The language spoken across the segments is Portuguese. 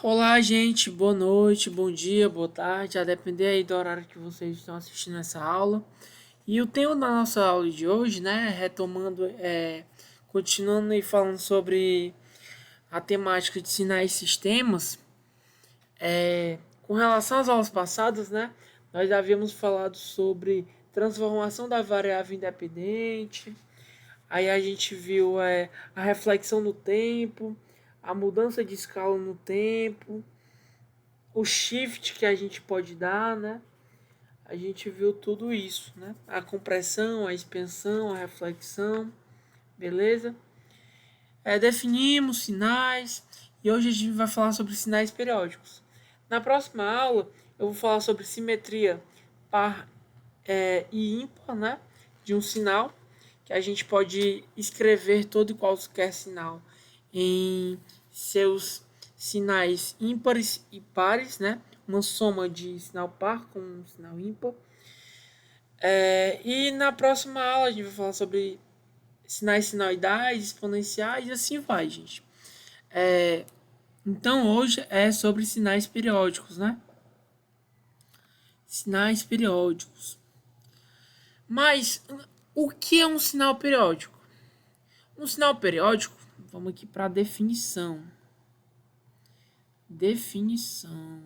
Olá, gente, boa noite, bom dia, boa tarde, a depender aí do horário que vocês estão assistindo essa aula. E o tema da nossa aula de hoje, né, continuando e falando sobre a temática de sinais e sistemas, com relação às aulas passadas, né, nós havíamos falado sobre transformação da variável independente, aí a gente viu a reflexão no tempo, a mudança de escala no tempo, o shift que a gente pode dar, né? A gente viu tudo isso, né? A compressão, a expansão, a reflexão, beleza? Definimos sinais e hoje a gente vai falar sobre sinais periódicos. Na próxima aula eu vou falar sobre simetria par e ímpar, né? De um sinal que a gente pode escrever todo e qualquer sinal em seus sinais ímpares e pares, né? Uma soma de sinal par com um sinal ímpar. E na próxima aula a gente vai falar sobre sinais sinoidais, exponenciais e assim vai, gente. Então hoje é sobre sinais periódicos, né? Sinais periódicos. Mas o que é um sinal periódico? Um sinal periódico, vamos aqui para a definição. Definição.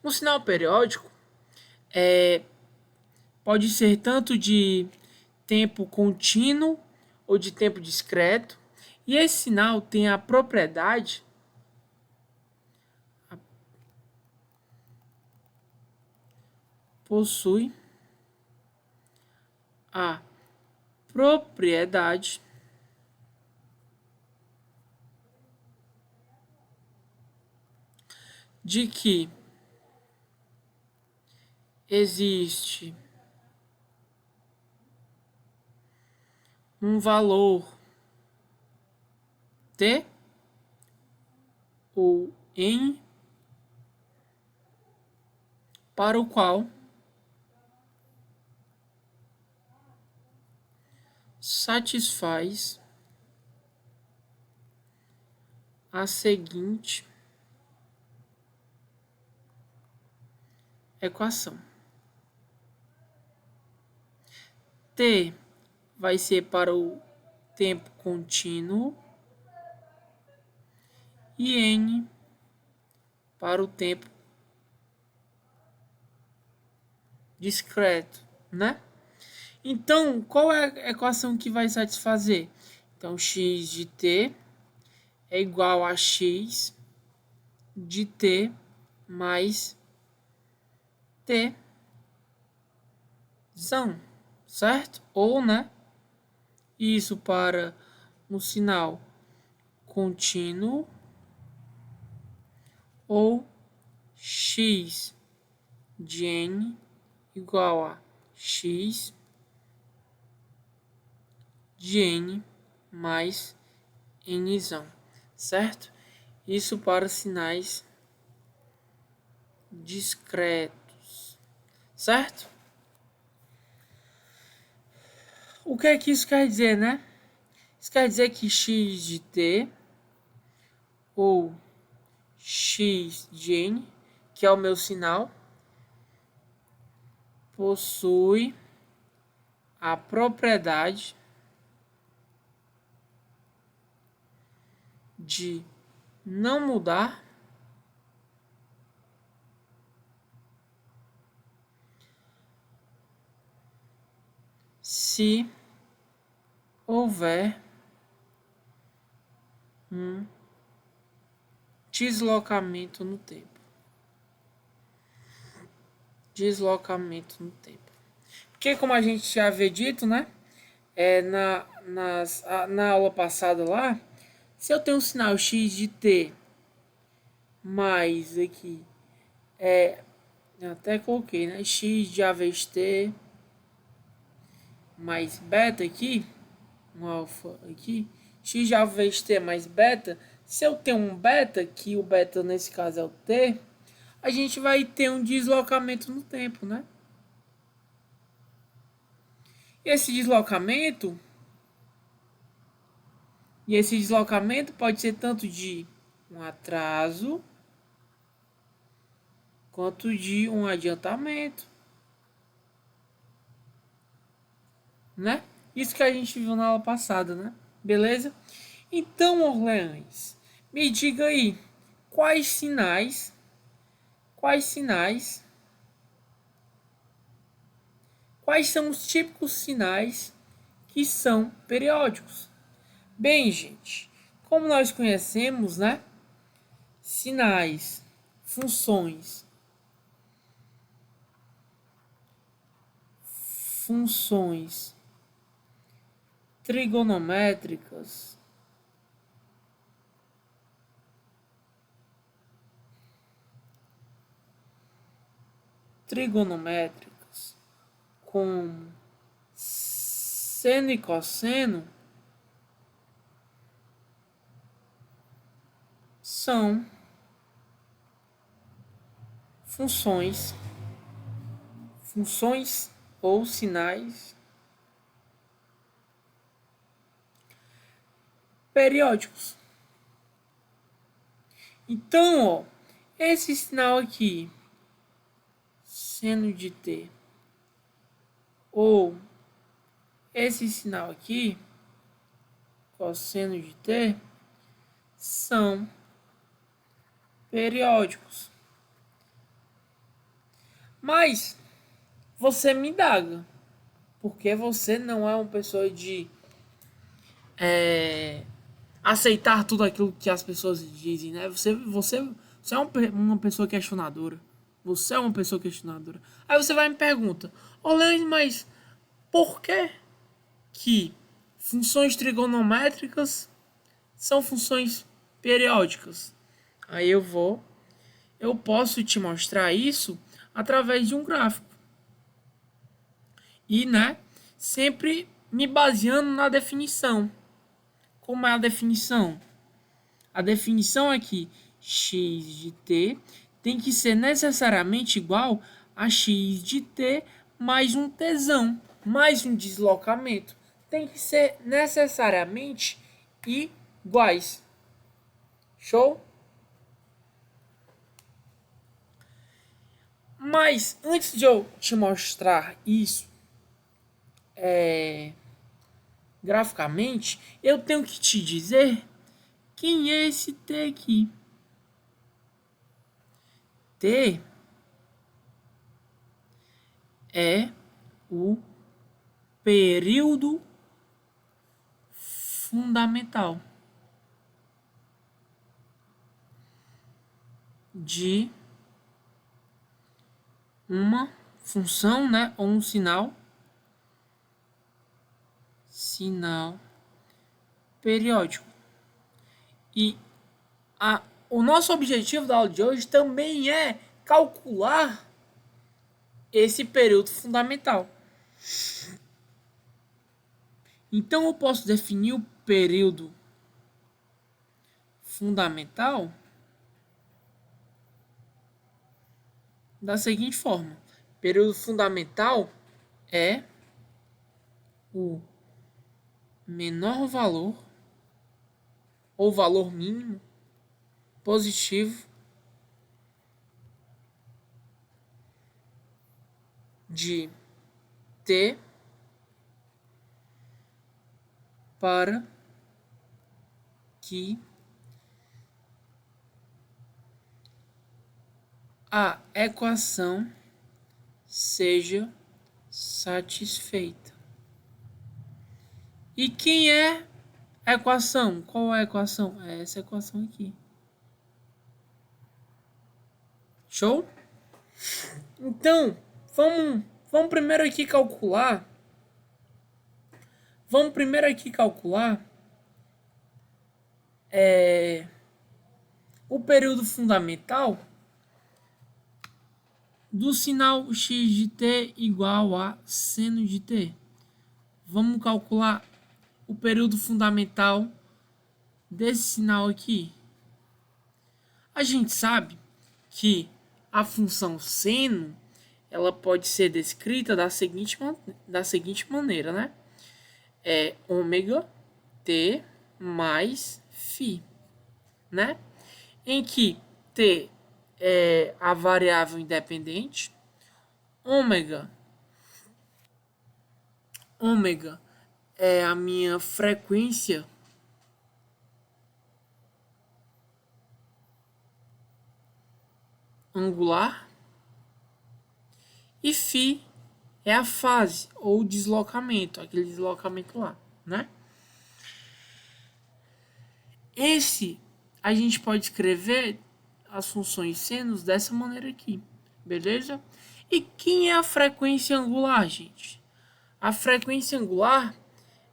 Um sinal periódico pode ser tanto de tempo contínuo ou de tempo discreto, e esse sinal tem a propriedade possui a propriedade de que existe um valor t ou n para o qual satisfaz a seguinte equação. T vai ser para o tempo contínuo e N para o tempo discreto, né? Então, qual é a equação que vai satisfazer? Então, x de t é igual a x de t mais t, certo? Ou, né? Isso para um sinal contínuo ou x de n igual a x de n mais n, certo? Isso para sinais discretos, certo? O que é que isso quer dizer, né? Isso quer dizer que x de t ou x de n, que é o meu sinal, possui a propriedade de não mudar se houver um deslocamento no tempo. Deslocamento no tempo. Porque, como a gente já havia dito, né? Na aula passada lá, se eu tenho um sinal x de t mais aqui, até coloquei, né? X de a vezes t mais beta aqui, um alfa aqui, x de a vezes t mais beta. Se eu tenho um beta, que o beta nesse caso é o t, a gente vai ter um deslocamento no tempo, né? Esse deslocamento, e esse deslocamento pode ser tanto de um atraso quanto de um adiantamento, né? Isso que a gente viu na aula passada, né? Beleza? Então, Orleans, me diga aí, quais sinais, quais sinais, quais são os típicos sinais que são periódicos? Bem, gente, como nós conhecemos, né? Sinais, funções trigonométricas com seno e cosseno são funções ou sinais periódicos. Então, ó, esse sinal aqui, seno de t, ou esse sinal aqui, cosseno de t, são periódicos. Mas você me indaga, porque você não é uma pessoa de aceitar tudo aquilo que as pessoas dizem, né? Você é uma pessoa questionadora. Você é uma pessoa questionadora. Aí você vai e me pergunta, Leandro, mas por que funções trigonométricas são funções periódicas? Aí eu posso te mostrar isso através de um gráfico. E, né, sempre me baseando na definição. Como é a definição? A definição é que x de t tem que ser necessariamente igual a x de t mais um tzão, mais um deslocamento. Tem que ser necessariamente iguais. Show? Mas antes de eu te mostrar isso graficamente, eu tenho que te dizer quem é esse T aqui. T é o período fundamental de uma função, né, ou um sinal periódico. E o nosso objetivo da aula de hoje também é calcular esse período fundamental. Então eu posso definir o período fundamental da seguinte forma: período fundamental é o menor valor ou valor mínimo positivo de t para que a equação seja satisfeita. E quem é a equação? Qual é a equação? É essa equação aqui. Show? Então, vamos primeiro aqui calcular. O período fundamental do sinal x de t igual a seno de t. Vamos calcular o período fundamental desse sinal aqui. A gente sabe que a função seno ela pode ser descrita da seguinte maneira, né? É ômega t mais φ, né? Em que t é a variável independente, ômega é a minha frequência angular e φ é a fase ou deslocamento, aquele deslocamento lá, né? A gente pode escrever as funções senos dessa maneira aqui, beleza? E quem é a frequência angular, gente? A frequência angular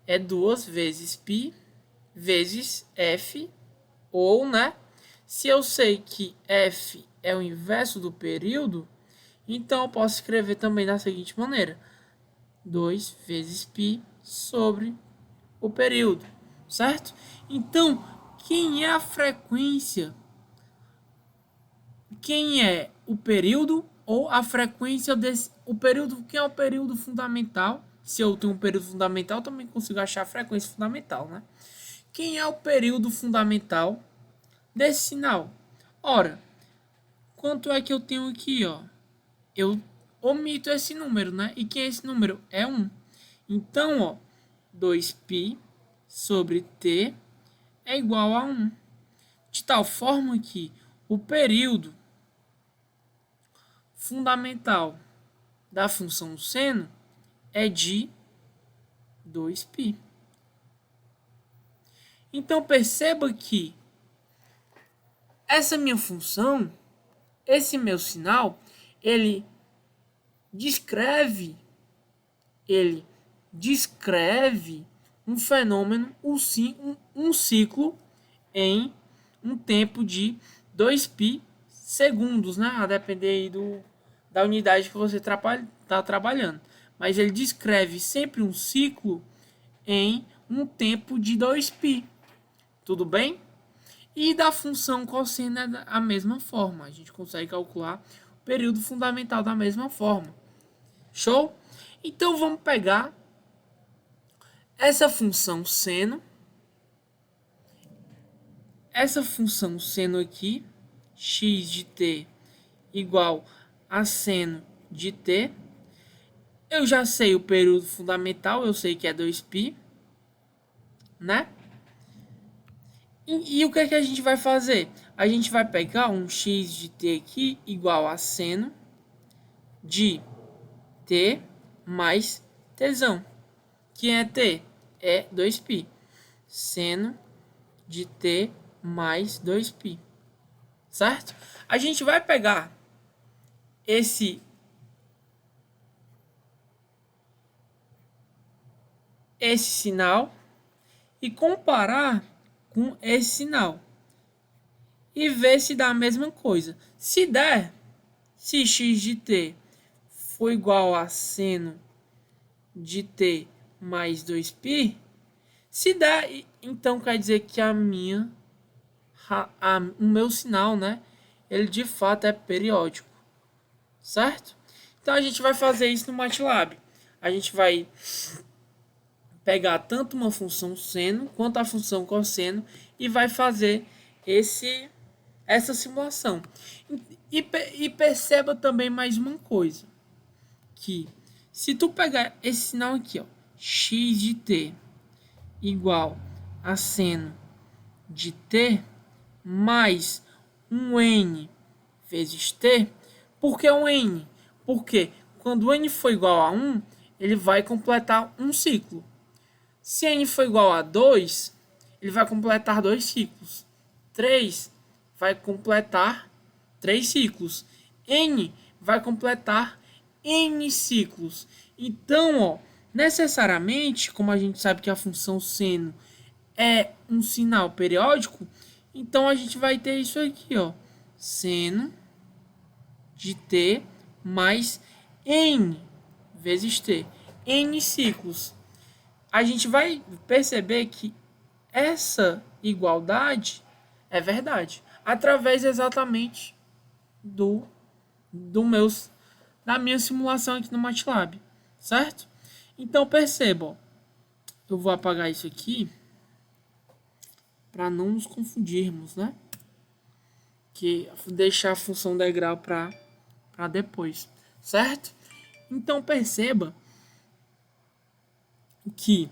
é 2 vezes π vezes f, ou, né? Se eu sei que f é o inverso do período, então eu posso escrever também da seguinte maneira: 2 vezes π sobre o período, certo? Então, quem é a frequência? Quem é o período ou a frequência desse... O período, quem é o período fundamental? Se eu tenho um período fundamental, também consigo achar a frequência fundamental, né? Quem é o período fundamental desse sinal? Ora, quanto é que eu tenho aqui, ó? Eu omito esse número, né? E quem é esse número? É 1. Então, ó, 2π sobre t é igual a 1. De tal forma que o período fundamental da função seno é de 2π. Então, perceba que essa minha função, esse meu sinal, ele descreve um fenômeno, um ciclo em um tempo de 2π segundos, né? A depender aí da unidade que você está trabalhando. Mas ele descreve sempre um ciclo em um tempo de 2π. Tudo bem? E da função cosseno é a mesma forma. A gente consegue calcular o período fundamental da mesma forma. Show? Então vamos pegar essa função seno. Essa função seno aqui, x de t igual a seno de t. Eu já sei o período fundamental, eu sei que é 2π, né? E o que é que a gente vai fazer? A gente vai pegar um x de t aqui igual a seno de t mais tzão. Que é t? É 2π. Seno de t mais 2π. Certo? A gente vai pegar esse sinal e comparar com esse sinal e ver se dá a mesma coisa. Se der, se x de t for igual a seno de t mais 2π, se der, então quer dizer que o meu sinal, né, ele de fato é periódico, certo? Então a gente vai fazer isso no MATLAB. A gente vai pegar tanto uma função seno quanto a função cosseno e vai fazer essa simulação. E perceba também mais uma coisa, que se tu pegar esse sinal aqui, ó, x de t igual a seno de t mais um n vezes t, por que um n? Porque quando n for igual a 1, ele vai completar um ciclo. Se n for igual a 2, ele vai completar 2 ciclos. 3 vai completar 3 ciclos. N vai completar n ciclos. Então, ó, necessariamente, como a gente sabe que a função seno é um sinal periódico, então a gente vai ter isso aqui, ó, seno de t mais n vezes t, n ciclos. A gente vai perceber que essa igualdade é verdade através exatamente do da minha simulação aqui no MATLAB, certo? Então perceba, ó, eu vou apagar isso aqui para não nos confundirmos, né? Que deixar a função degrau para depois, certo? Então perceba que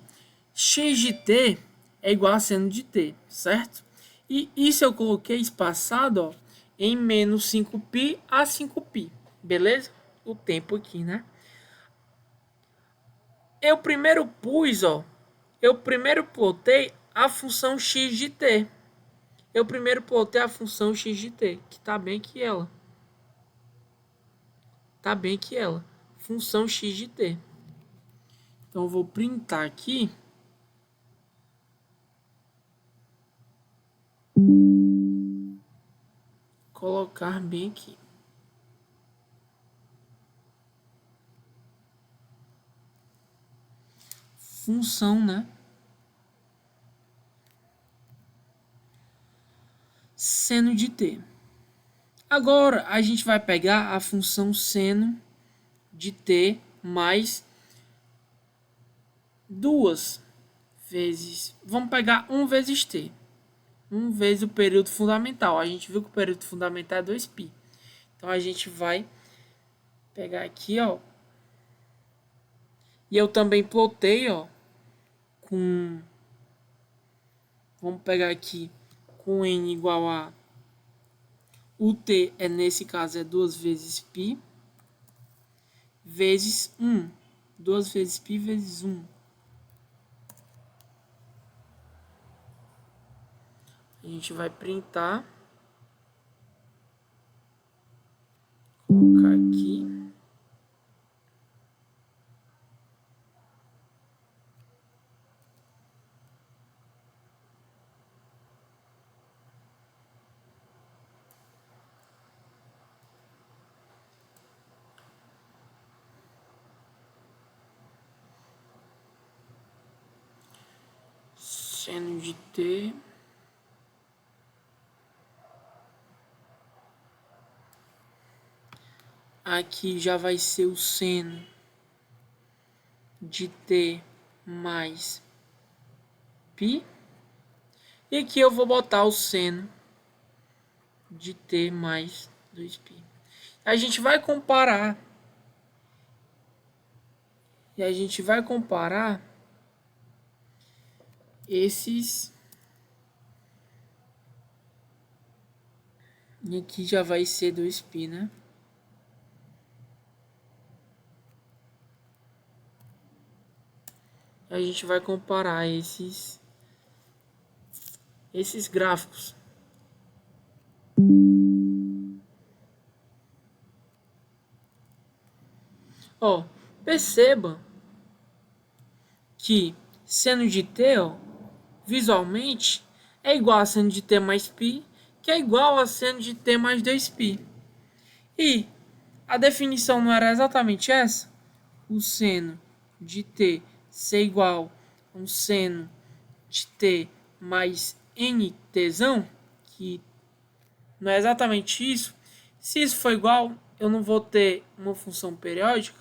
x de t é igual a seno de t, certo? E isso eu coloquei espaçado, ó, em menos 5π a 5π, beleza? O tempo aqui, né? Eu primeiro pus, ó, eu primeiro plotei a função x de t. Eu primeiro plotei a função x de t, que tá bem que ela. Tá bem que ela. Função x de t. Então eu vou printar aqui. Colocar bem aqui. Função, né? Seno de t. Agora a gente vai pegar a função seno de t mais 2 vezes. Vamos pegar 1 vezes t. 1 vezes o período fundamental. A gente viu que o período fundamental é 2π. Então a gente vai pegar aqui, ó. E eu também plotei, ó, com... Vamos pegar aqui com n igual a... O t, nesse caso, é 2 vezes π vezes 1. 2 vezes π vezes 1. A gente vai printar. Colocar aqui. Seno de t aqui já vai ser o seno de t mais π. E aqui eu vou botar o seno de t mais 2π. A gente vai comparar. E a gente vai comparar esses. E aqui já vai ser 2π, né? A gente vai comparar esses gráficos. Ó, perceba que seno de t, ó, visualmente é igual a seno de t mais π, que é igual a seno de t mais 2π. E a definição não era exatamente essa? O seno de t ser igual a um seno de t mais ntzão, que não é exatamente isso. Se isso for igual, eu não vou ter uma função periódica.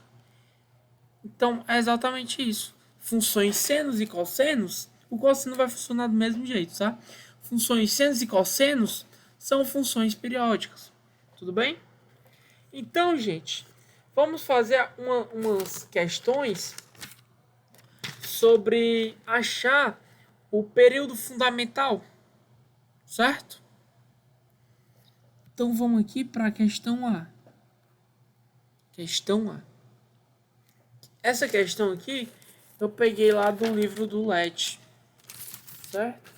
Então, é exatamente isso. Funções senos e cossenos, o cosseno vai funcionar do mesmo jeito, tá? Funções senos e cossenos são funções periódicas. Tudo bem? Então, gente, vamos fazer umas questões sobre achar o período fundamental, certo? Então, vamos aqui para a questão A. Questão A. Essa questão aqui eu peguei lá do livro do LET, certo?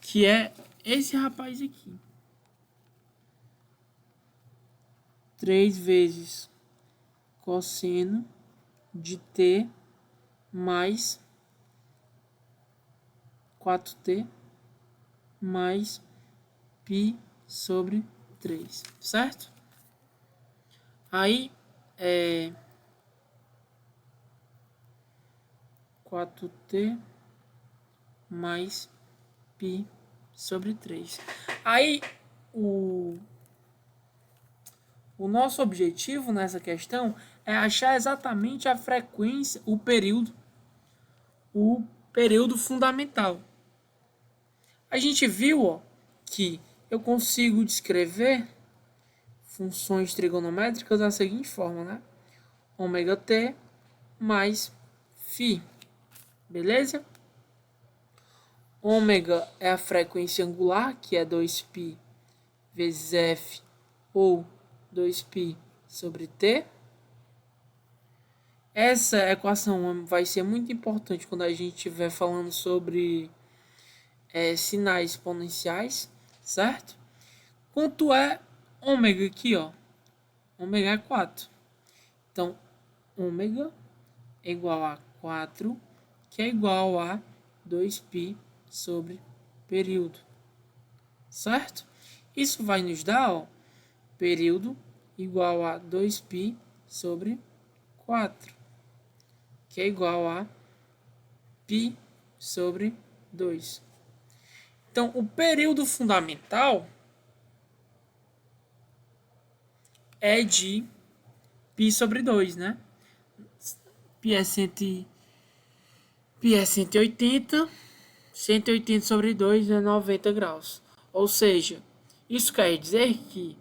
Que é esse rapaz aqui. 3 vezes cosseno de t mais 4t mais π sobre 3, certo? Aí, 4t mais π sobre 3. Aí, o nosso objetivo nessa questão é achar exatamente a frequência, o período fundamental. A gente viu, ó, que eu consigo descrever funções trigonométricas da seguinte forma, né? Ômega t mais φ, beleza? Ômega é a frequência angular, que é 2π vezes f, ou 2π sobre t. Essa equação vai ser muito importante quando a gente estiver falando sobre sinais exponenciais, certo? Quanto é ômega aqui, ó? Ômega é 4. Então, ômega é igual a 4, que é igual a 2π sobre período, certo? Isso vai nos dar, ó, período igual a 2π sobre 4, que é igual a π sobre 2. Então, o período fundamental é de π sobre 2, né? π é 180, 180 sobre 2 é 90 graus. Ou seja, isso quer dizer que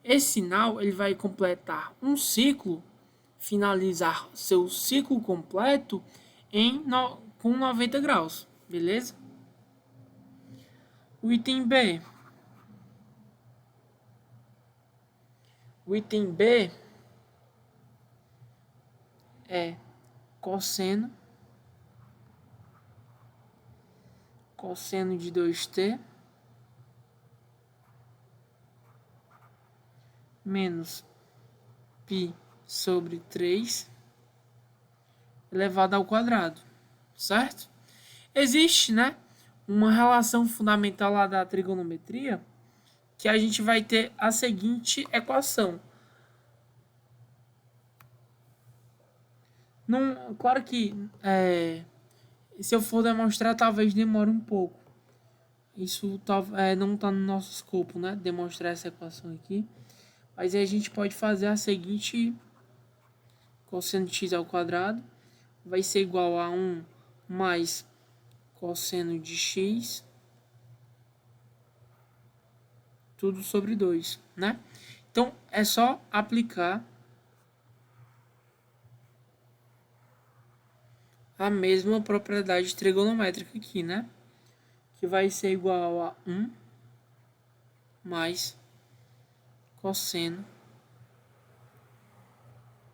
esse sinal ele vai completar um ciclo, finalizar seu ciclo completo com 90 graus, beleza? O item B. O item B é cosseno de 2t menos π sobre 3 elevado ao quadrado, certo? Existe, né, uma relação fundamental lá da trigonometria que a gente vai ter a seguinte equação. Não, claro que se eu for demonstrar, talvez demore um pouco. Isso não está no nosso escopo, né? Demonstrar essa equação aqui. Mas aí a gente pode fazer a seguinte: cosseno de x ao quadrado vai ser igual a 1 mais cosseno de x, tudo sobre 2, né? Então, é só aplicar a mesma propriedade trigonométrica aqui, né? Que vai ser igual a 1 mais cosseno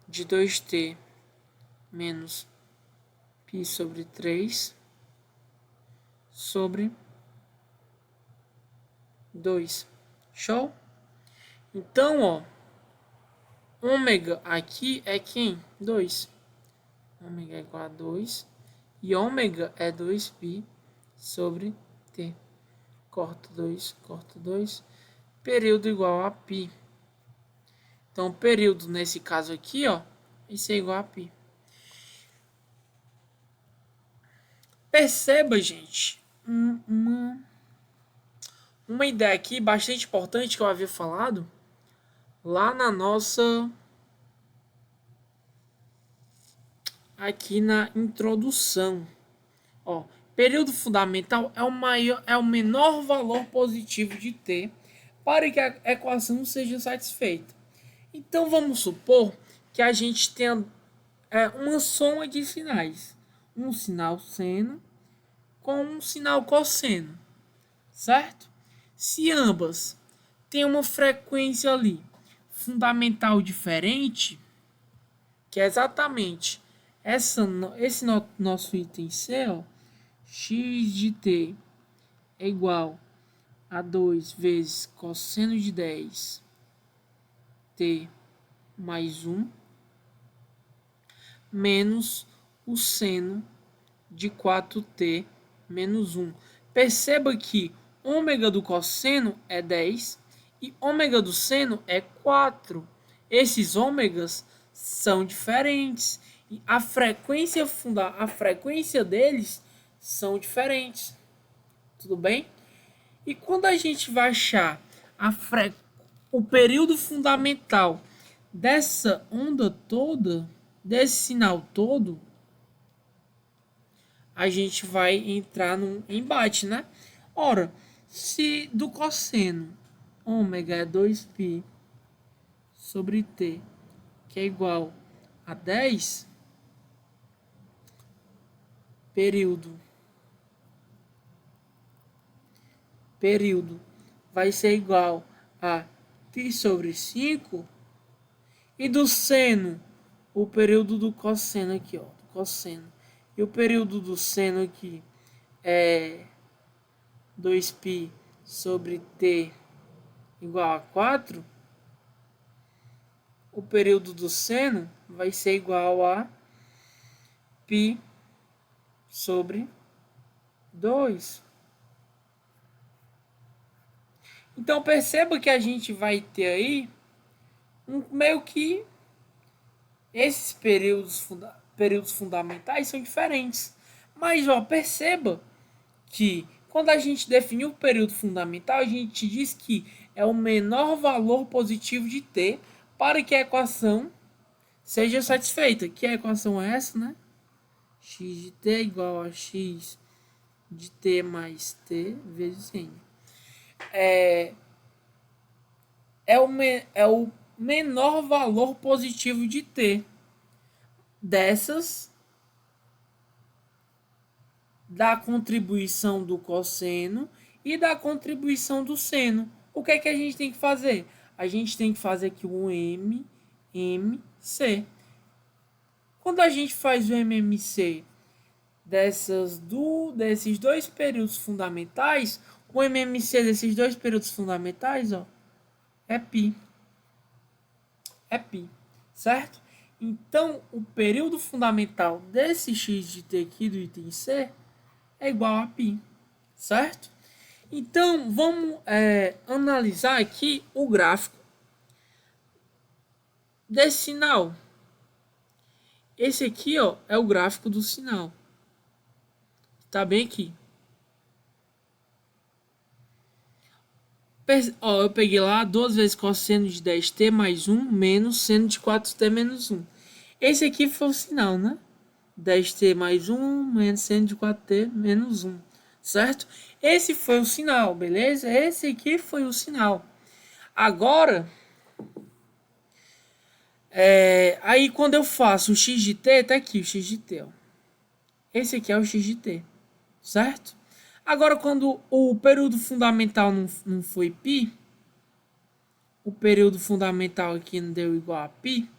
de 2t menos π sobre 3 sobre 2. Show? Então, ó, ômega aqui é quem? 2. Ômega é igual a 2. E ômega é 2π sobre t. Corta 2, corta 2. Período igual a π. Então, período nesse caso aqui, ó, isso é igual a π. Perceba, gente, uma ideia aqui bastante importante que eu havia falado lá na nossa... aqui na introdução. Ó, período fundamental é o menor valor positivo de t para que a equação seja satisfeita. Então, vamos supor que a gente tenha uma soma de sinais. Um sinal seno com um sinal cosseno, certo? Se ambas têm uma frequência ali fundamental diferente, que é exatamente esse nosso item C, ó, x de t é igual a 2 vezes cosseno de 10 t mais 1 menos o seno de 4t menos 1. Perceba que ômega do cosseno é 10 e ômega do seno é 4. Esses ômegas são diferentes e a frequência deles são diferentes. Tudo bem? E quando a gente vai achar o período fundamental dessa onda toda, desse sinal todo, a gente vai entrar num embate, né? Ora, se do cosseno ômega é 2π sobre t, que é igual a 10, período vai ser igual a π sobre 5, e do seno, o período do cosseno aqui, ó, do cosseno, e o período do seno aqui é 2π sobre t igual a 4, o período do seno vai ser igual a π sobre 2. Então perceba que a gente vai ter aí meio que esses períodos fundamentais são diferentes. Mas ó, perceba que quando a gente definiu o período fundamental, a gente diz que é o menor valor positivo de t para que a equação seja satisfeita. Que a equação é essa, né? X de t é igual a x de t mais t vezes n. É o menor valor positivo de t dessas da contribuição do cosseno e da contribuição do seno. O que é que a gente tem que fazer? A gente tem que fazer aqui o MMC. Quando a gente faz o MMC desses dois períodos fundamentais, o MMC desses dois períodos fundamentais, ó, é π. É π, certo? Então, o período fundamental desse x de t aqui do item C é igual a π, certo? Então, vamos analisar aqui o gráfico desse sinal. Esse aqui, ó, é o gráfico do sinal. Tá bem aqui. Ó, eu peguei lá 2 vezes cosseno de 10t mais 1 menos seno de 4t menos 1. Esse aqui foi o sinal, né? 10t mais 1 menos seno de 4t menos 1. Certo? Esse foi o sinal, beleza? Esse aqui foi o sinal. Agora, aí quando eu faço o x de t, tá aqui o x de t, ó. Esse aqui é o x de t, certo? Agora, quando o período fundamental não foi π, o período fundamental aqui não deu igual a π,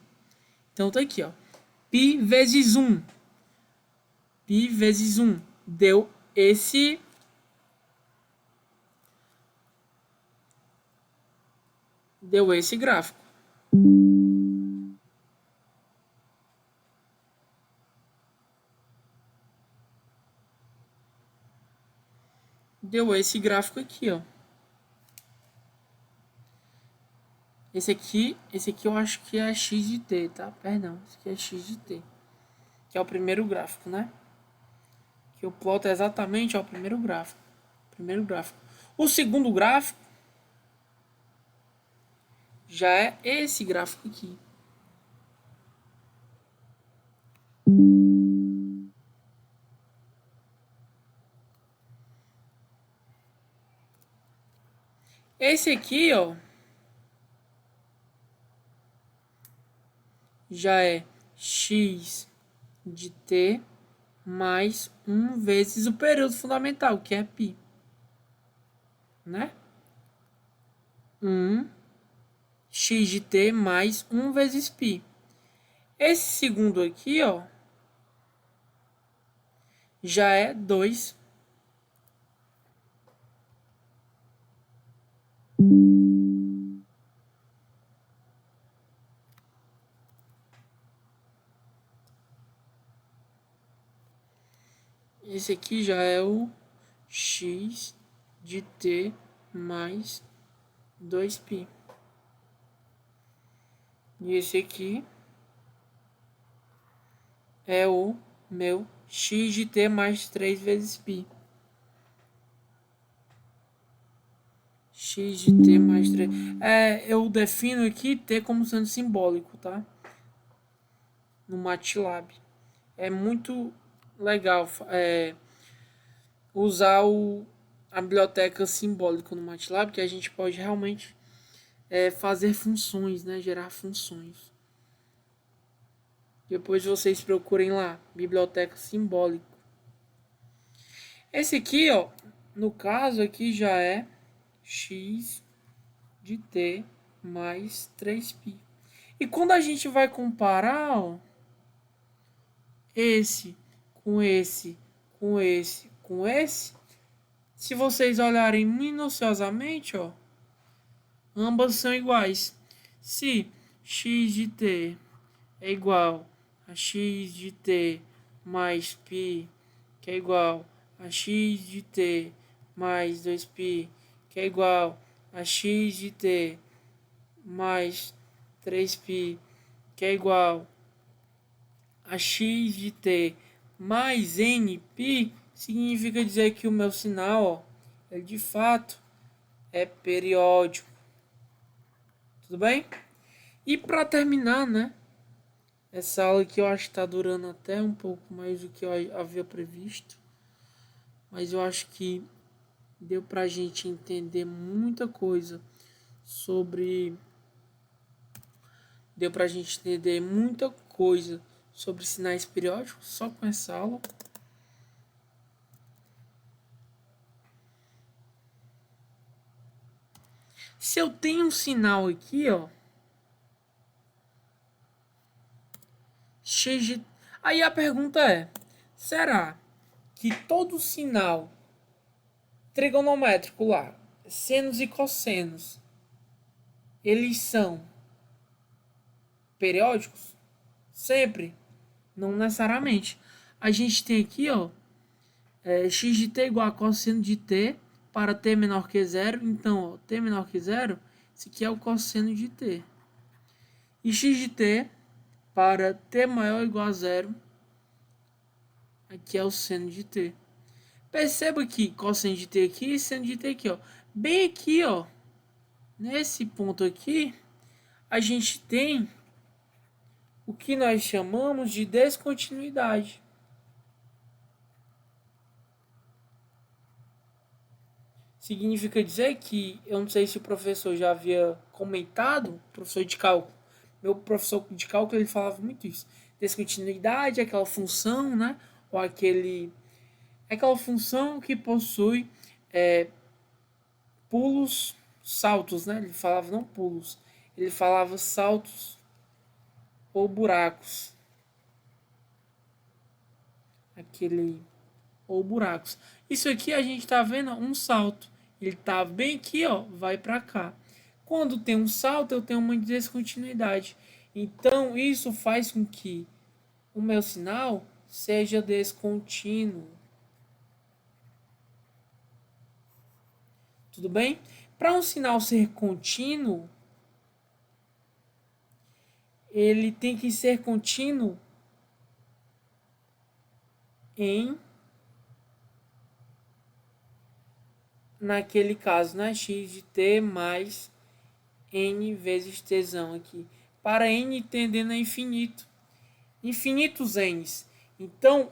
então tá aqui, ó. π vezes 1. π vezes 1 deu esse gráfico. Deu esse gráfico aqui, ó. Esse aqui eu acho que é x de t, tá? Perdão, esse aqui é x de t. Que é o primeiro gráfico, né? Que eu ploto exatamente o primeiro gráfico. O segundo gráfico já é esse gráfico aqui. Esse aqui, ó, já é x de t mais 1 vezes o período fundamental, que é π. Né? 1 x de t mais 1 vezes π. Esse segundo aqui, ó, já é 2. Esse aqui já é o x de t mais 2π. E esse aqui é o meu x de t mais 3 vezes π. X x de t mais 3. Eu defino aqui t como sendo simbólico, tá? No MATLAB. É muito legal usar a biblioteca simbólica no MATLAB, que a gente pode realmente fazer funções, né? Gerar funções. Depois vocês procurem lá, biblioteca simbólica. Esse aqui, ó, no caso aqui já é x de t mais 3π. E quando a gente vai comparar, ó, esse com esse, com esse, com esse, se vocês olharem minuciosamente, ó, ambas são iguais. Se x de t é igual a x de t mais π, que é igual a x de t mais 2π, que é igual a x de t mais 3π, que é igual a x de t mais nπ, significa dizer que o meu sinal, ó, ele de fato é periódico. Tudo bem? E para terminar, né? Essa aula aqui eu acho que está durando até um pouco mais do que eu havia previsto. Mas eu acho que deu para a gente entender muita coisa sobre... Deu para a gente entender muita coisa sobre sinais periódicos só com essa aula. Se eu tenho um sinal aqui, ó, x, aí a pergunta é: será que todo sinal trigonométrico lá, senos e cossenos, eles são periódicos? Sempre? Não necessariamente. A gente tem aqui, ó, x de t igual a cosseno de t para t menor que zero. Então, ó, t menor que zero, esse aqui é o cosseno de t. E x de t para t maior ou igual a zero, aqui é o seno de t. Perceba que cosseno de t aqui e seno de t aqui, ó. Bem aqui, ó, nesse ponto aqui, a gente tem o que nós chamamos de descontinuidade. Significa dizer que, eu não sei se o professor já havia comentado, professor de cálculo, meu professor de cálculo, ele falava muito isso. Descontinuidade é aquela função, né? Ou aquela função que possui pulos, saltos, né? Ele falava não pulos, ele falava saltos ou buracos. Ou buracos. Isso aqui a gente tá vendo um salto. Ele tá bem aqui, ó, vai para cá. Quando tem um salto, eu tenho uma descontinuidade. Então, isso faz com que o meu sinal seja descontínuo. Tudo bem? Para um sinal ser contínuo, ele tem que ser contínuo naquele caso, né? X de t mais n vezes tzão aqui. Para n tendendo a infinito. Infinitos n's. Então,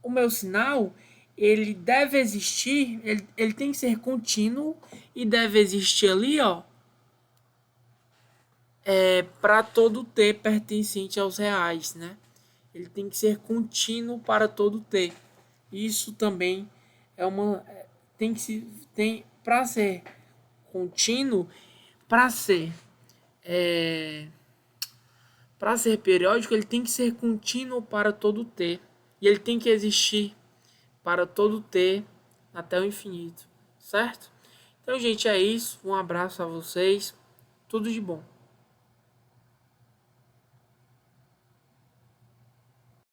o meu sinal, ele deve existir, ele tem que ser contínuo e deve existir ali, ó, para todo t pertencente aos reais, né? Ele tem que ser contínuo para todo t. Isso também é uma tem para ser contínuo, para ser periódico, ele tem que ser contínuo para todo t. E ele tem que existir para todo t até o infinito, certo? Então, gente, é isso. Um abraço a vocês. Tudo de bom.